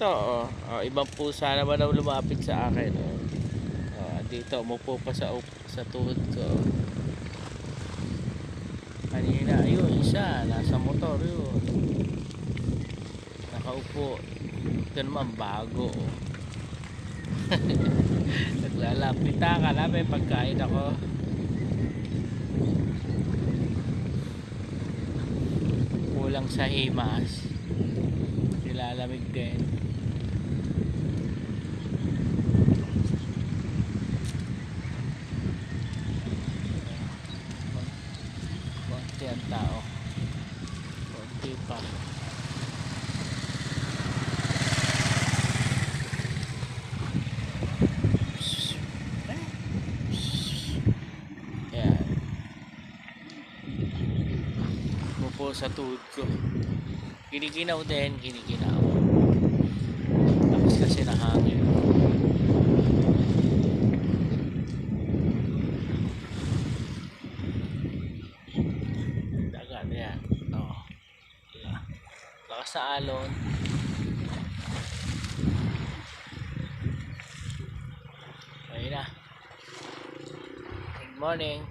ito, ibang pusa naman daw lumapit sa akin. Dito, umupo pa sa tuhod ko. Kanina, ayun, isa, nasa motor yun. Nakaupo. Ito naman, bago. Naglalapit ka na, may pagkain ako. Kulang sa himas. Nilalamig din. Konti ang tao. Konti pa. Yan. Mupo sa tuhod ko. Kinikinaw din, kinikinaw. Tapos kasi nahangin. Dagat, yan. Lakas sa alon. Ayun na. Good morning.